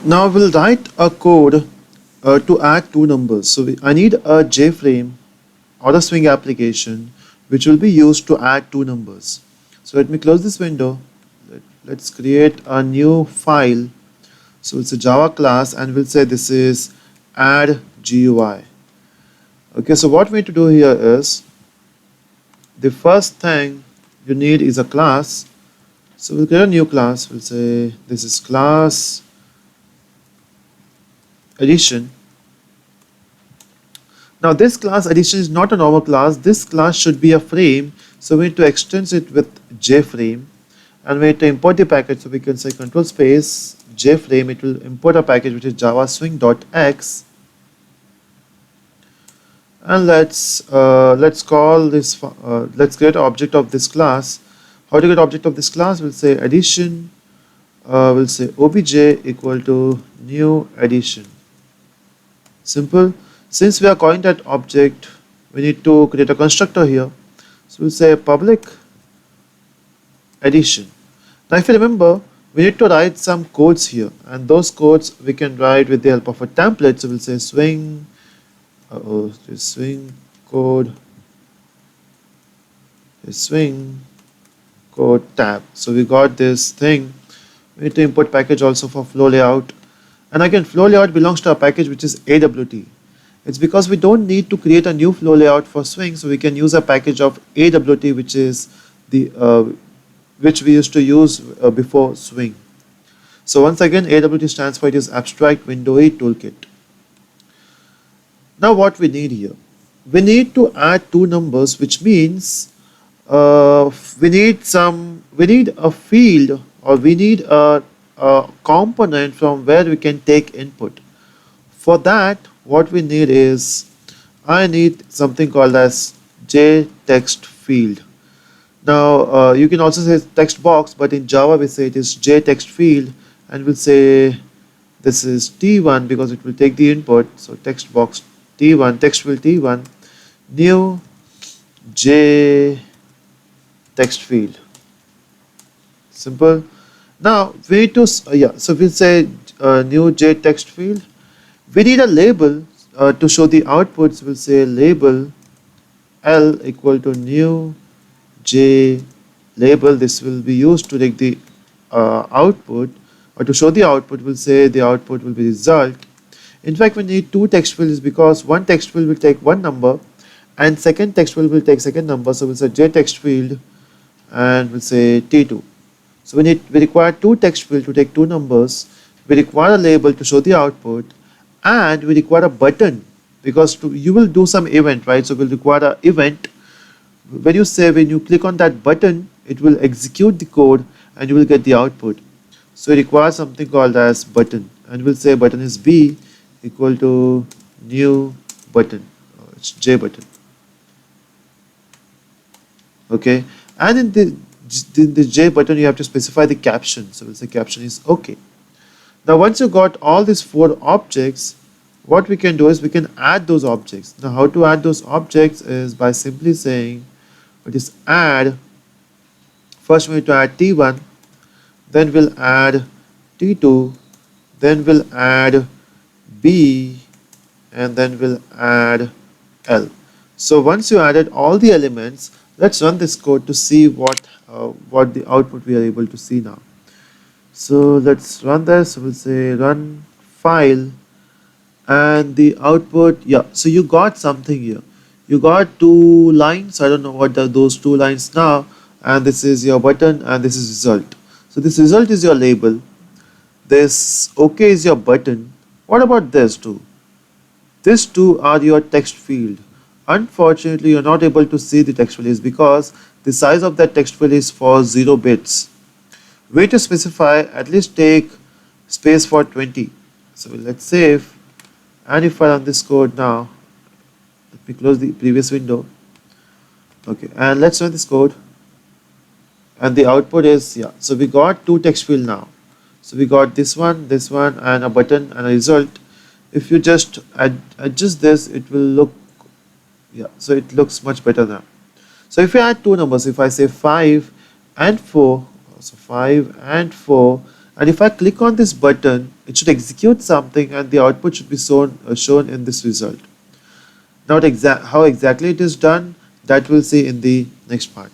Now we'll write a code to add two numbers. So I need a JFrame or a swing application which will be used to add two numbers. So let me close this window. Let's create a new file. So it's a Java class and we'll say this is add GUI. Okay, so what we need to do here is the first thing you need is a class. So we'll create a new class. We'll say this is class addition. Now this class addition is not a normal class. This class should be a frame. So we need to extend it with JFrame and we need to import the package. So we can say control space JFrame. It will import a package which is java swing.x. And let's call this. Let's create an object of this class. How to get object of this class? We'll say addition. We'll say obj equal to new addition. Simple. Since we are calling that object, we need to create a constructor here. So we'll say public addition. Now if you remember, we need to write some codes here, and those codes we can write with the help of a template. So we'll say swing. Swing code. Swing code tab. So we got this thing. We need to import package also for flow layout. And again, flow layout belongs to a package which is AWT. It's because we don't need to create a new flow layout for swing, so we can use a package of AWT, which is the which we used to use before swing. So once again, AWT stands for it is Abstract Windowy Toolkit. Now what we need here? We need to add two numbers, which means we need a field, or we need a component from where we can take input. For that, what we need is, I need something called as JText field. Now you can also say text box, but in Java we say it is JText field, and we'll say this is T1 because it will take the input. So text box T1, text field T1, new JText field. Simple. Now we need to so we'll say new JText field. We need a label to show the outputs. We'll say label L equal to new J label. This will be used to take the output, or to show the output. We'll say the output will be result. In fact, we need two text fields because one text field will take one number and second text field will take second number. So we'll say JText field and we'll say T2. So we require two text fields to take two numbers. We require a label to show the output, and we require a button because you will do some event, right? So we'll require an event. When you click on that button, it will execute the code and you will get the output. So we require something called as button, and we'll say button is B equal to new button. It's J button. Okay, and in the J button you have to specify the caption. So we'll say caption is okay. Now once you got all these four objects, what we can do is we can add those objects. Now how to add those objects is by simply saying it is add. First we need to add T1, then we'll add T2, then we'll add B, and then we'll add L. So once you added all the elements, let's run this code to see what the output we are able to see now. So let's run this. So we'll say run file, and the output, yeah, so you got something here. You got two lines. I don't know what are those two lines now, and this is your button and this is result. So this result is your label, this OK is your button. What about this two? These two are your text field. Unfortunately, you're not able to see the text field is because the size of that text field is for 0 bits. We need to specify at least take space for 20. So let's save, and if I run this code now, let me close the previous window. Okay, and let's run this code, and the output is, yeah, so we got two text field now. So we got this one, and a button and a result. If you just adjust this, it will look, yeah, so it looks much better now. So if you add two numbers, if I say 5 and 4, so 5 and 4, And if I click on this button, it should execute something and the output should be shown in this result. Now how exactly it is done, that we'll see in the next part.